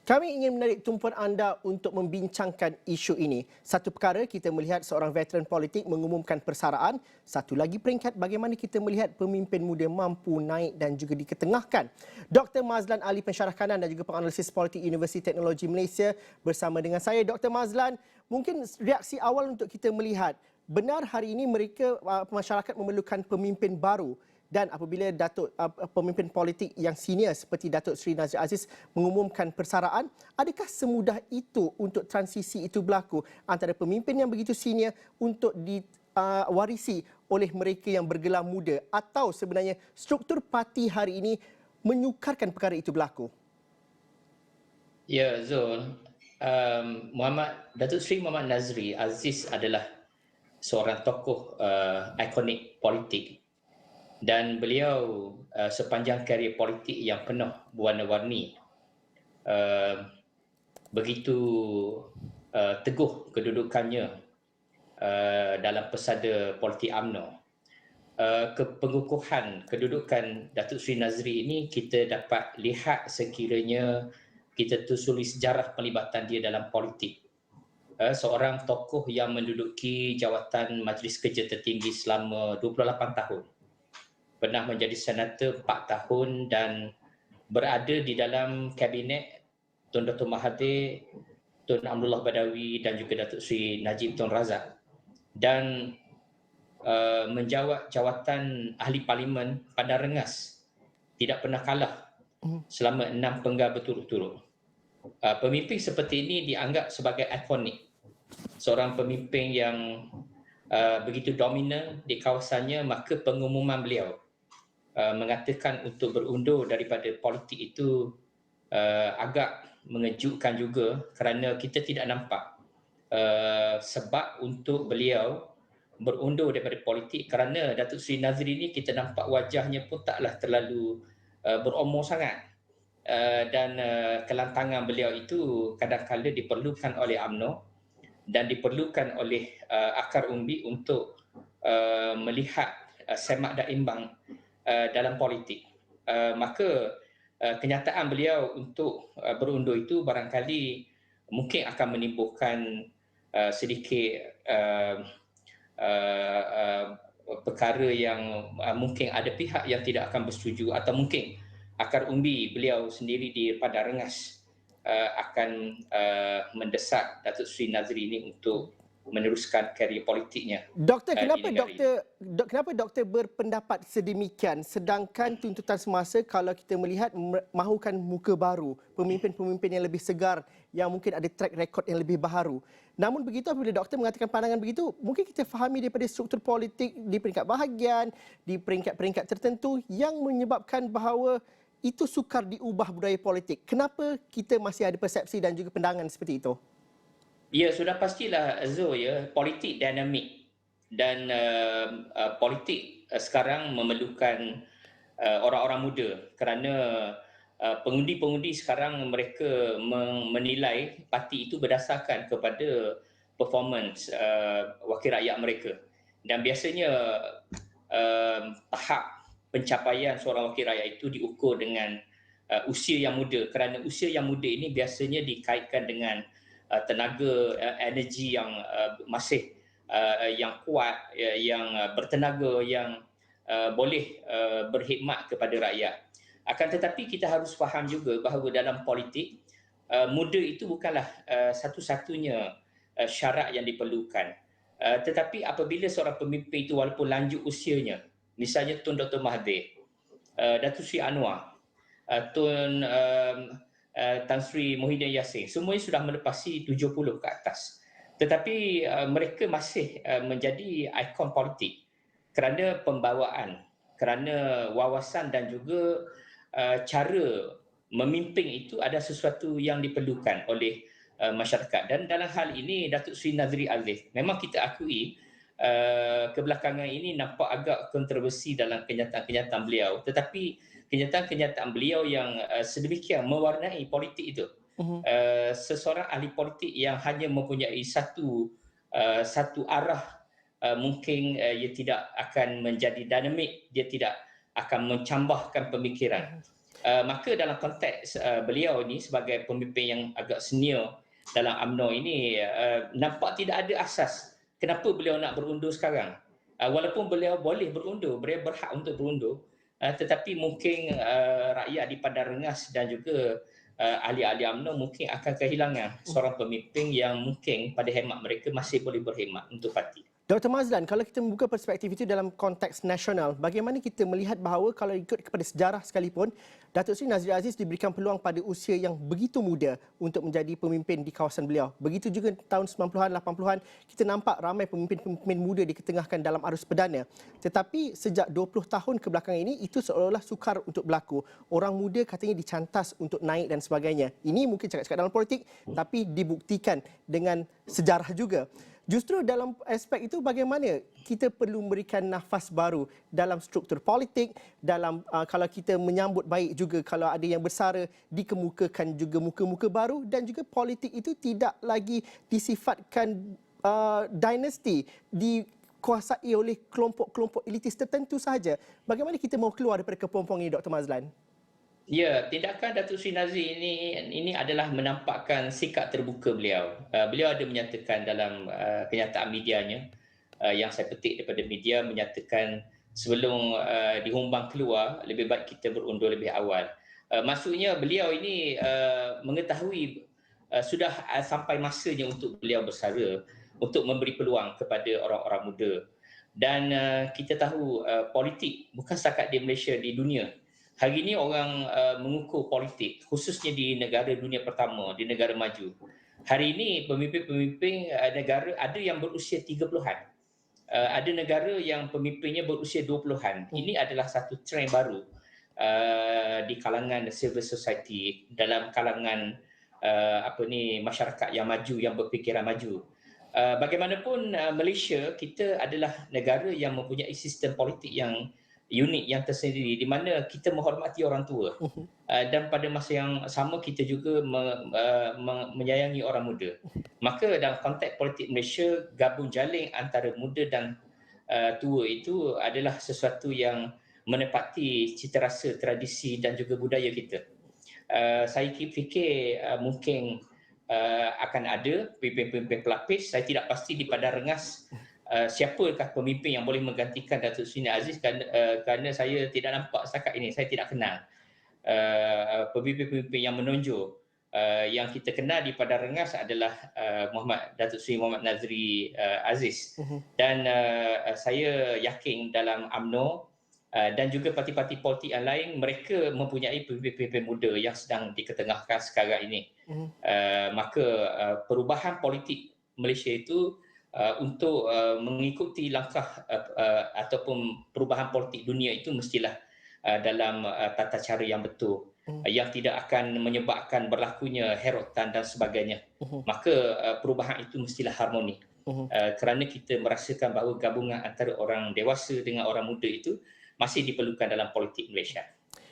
Kami ingin menarik tumpuan anda untuk membincangkan isu ini. Satu perkara, kita melihat seorang veteran politik mengumumkan persaraan. Satu lagi peringkat, bagaimana kita melihat pemimpin muda mampu naik dan juga diketengahkan. Dr. Mazlan Ali, pensyarah kanan dan juga penganalisis politik Universiti Teknologi Malaysia bersama dengan saya. Dr. Mazlan, mungkin reaksi awal untuk kita melihat, benar hari ini mereka, masyarakat memerlukan pemimpin baru. Dan apabila pemimpin politik yang senior seperti Datuk Seri Nazri Aziz mengumumkan persaraan, adakah semudah itu untuk transisi itu berlaku antara pemimpin yang begitu senior untuk diwarisi oleh mereka yang bergelar muda, atau sebenarnya struktur parti hari ini menyukarkan perkara itu berlaku? Ya, Zul. Datuk Seri Muhammad Nazri Aziz adalah seorang tokoh ikonik politik, dan beliau sepanjang karier politik yang penuh berwarna-warni, uh, begitu teguh kedudukannya dalam pesada politik UMNO. Kepengukuhan kedudukan Datuk Seri Nazri ini kita dapat lihat sekiranya kita telusuri sejarah pelibatan dia dalam politik. Seorang tokoh yang menduduki jawatan Majlis Kerja Tertinggi selama 28 tahun. Pernah menjadi senator 4 tahun dan berada di dalam kabinet Tun Dr. Mahathir, Tun Abdullah Badawi dan juga Datuk Seri Najib Tun Razak. Dan menjawat jawatan ahli parlimen Padang Rengas, tidak pernah kalah selama 6 penggal berturut-turut. Pemimpin seperti ini dianggap sebagai ikonik, seorang pemimpin yang begitu dominan di kawasannya, maka pengumuman beliau mengatakan untuk berundur daripada politik itu agak mengejutkan juga, kerana kita tidak nampak sebab untuk beliau berundur daripada politik, kerana Datuk Seri Nazri ini kita nampak wajahnya pun taklah terlalu berumur sangat, dan kelantangan beliau itu kadang-kadang diperlukan oleh UMNO dan diperlukan oleh akar umbi untuk melihat semak dan imbang dalam politik. Maka kenyataan beliau untuk berundur itu barangkali mungkin akan menimbulkan sedikit perkara yang mungkin ada pihak yang tidak akan bersetuju, atau mungkin akar umbi beliau sendiri di Padang Rengas akan mendesak Datuk Seri Nazri ini untuk meneruskan karier politiknya Doktor, di negara ini. kenapa doktor berpendapat sedemikian, sedangkan tuntutan semasa kalau kita melihat mahukan muka baru, pemimpin-pemimpin yang lebih segar, yang mungkin ada track record yang lebih baharu. Namun begitu, apabila doktor mengatakan pandangan begitu, mungkin kita fahami daripada struktur politik di peringkat bahagian, di peringkat-peringkat tertentu yang menyebabkan bahawa itu sukar diubah budaya politik. Kenapa kita masih ada persepsi dan juga pandangan seperti itu? Ya, sudah pastilah Zo, ya, politik dinamik, dan politik sekarang memerlukan orang-orang muda, kerana pengundi-pengundi sekarang mereka menilai parti itu berdasarkan kepada performance wakil rakyat mereka, dan biasanya tahap pencapaian seorang wakil rakyat itu diukur dengan usia yang muda, kerana usia yang muda ini biasanya dikaitkan dengan tenaga, energi yang masih yang kuat, yang bertenaga, yang boleh berkhidmat kepada rakyat. Akan tetapi kita harus faham juga bahawa dalam politik, muda itu bukanlah satu-satunya syarat yang diperlukan. Tetapi apabila seorang pemimpin itu walaupun lanjut usianya, misalnya Tun Dr. Mahathir, Datuk Seri Anwar, Tun Tan Sri Muhyiddin Yassin, semuanya sudah melepasi 70 ke atas. Tetapi mereka masih menjadi ikon politik kerana pembawaan, kerana wawasan dan juga cara memimpin itu ada sesuatu yang diperlukan oleh masyarakat. Dan dalam hal ini Datuk Seri Nazri Aziz, memang kita akui kebelakangan ini nampak agak kontroversi dalam kenyataan-kenyataan beliau, tetapi kenyataan-kenyataan beliau yang sedemikian mewarnai politik itu. Seseorang ahli politik yang hanya mempunyai satu arah, mungkin ia tidak akan menjadi dinamik, dia tidak akan mencambahkan pemikiran. Maka dalam konteks beliau ni sebagai pemimpin yang agak senior dalam UMNO ini, nampak tidak ada asas kenapa beliau nak berundur sekarang. Walaupun beliau boleh berundur, beliau berhak untuk berundur, tetapi mungkin rakyat di Padang Rengas dan juga ahli-ahli UMNO mungkin akan kehilangan seorang pemimpin yang mungkin pada hemat mereka masih boleh berkhidmat untuk parti. Dr. Mazlan, kalau kita membuka perspektif itu dalam konteks nasional, bagaimana kita melihat bahawa kalau ikut kepada sejarah sekalipun, Datuk Seri Nazri Aziz diberikan peluang pada usia yang begitu muda untuk menjadi pemimpin di kawasan beliau. Begitu juga tahun 90-an, 80-an, kita nampak ramai pemimpin-pemimpin muda diketengahkan dalam arus perdana. Tetapi sejak 20 tahun kebelakang ini, itu seolah-olah sukar untuk berlaku. Orang muda katanya dicantas untuk naik dan sebagainya. Ini mungkin cakap-cakap dalam politik, tapi dibuktikan dengan sejarah juga. Justru dalam aspek itu bagaimana kita perlu memberikan nafas baru dalam struktur politik, dalam kalau kita menyambut baik juga kalau ada yang bersara dikemukakan juga muka-muka baru, dan juga politik itu tidak lagi disifatkan dinasti dikuasai oleh kelompok-kelompok elitis tertentu sahaja. Bagaimana kita mau keluar daripada kepompong ini, Dr. Mazlan? Ya, tindakan Datuk Seri Nazri ini adalah menampakkan sikap terbuka beliau. Beliau ada menyatakan dalam kenyataan medianya, yang saya petik daripada media, menyatakan sebelum dihumbang keluar, lebih baik kita berundur lebih awal. Maksudnya beliau ini mengetahui sudah sampai masanya untuk beliau bersara, untuk memberi peluang kepada orang-orang muda. Dan kita tahu politik bukan setakat di Malaysia, di dunia. Hari ini orang mengukur politik, khususnya di negara dunia pertama, di negara maju. Hari ini pemimpin-pemimpin negara ada yang berusia 30-an. Ada negara yang pemimpinnya berusia 20-an. Ini adalah satu trend baru di kalangan civil society, dalam kalangan masyarakat yang maju, yang berfikiran maju. Bagaimanapun Malaysia, kita adalah negara yang mempunyai sistem politik yang unik, yang tersendiri, di mana kita menghormati orang tua dan pada masa yang sama kita juga menyayangi orang muda. Maka dalam konteks politik Malaysia, gabung jaling antara muda dan tua itu adalah sesuatu yang menepati cita rasa, tradisi dan juga budaya kita. Saya fikir mungkin akan ada pemimpin-pemimpin pelapis. Saya tidak pasti di Padang Rengas siapakah pemimpin yang boleh menggantikan Datuk Seri Aziz, kerana saya tidak nampak setakat ini, saya tidak kenal pemimpin-pemimpin yang menonjol. Yang kita kenal di Padang Rengas adalah Datuk Seri Muhammad Nazri Aziz. Dan saya yakin dalam UMNO dan juga parti-parti politik yang lain, mereka mempunyai pemimpin-pemimpin muda yang sedang diketengahkan sekarang ini. Maka perubahan politik Malaysia itu untuk mengikuti langkah ataupun perubahan politik dunia itu mestilah dalam tata cara yang betul, yang tidak akan menyebabkan berlakunya herotan dan sebagainya. Maka perubahan itu mestilah harmoni. Kerana kita merasakan bahawa gabungan antara orang dewasa dengan orang muda itu masih diperlukan dalam politik Malaysia.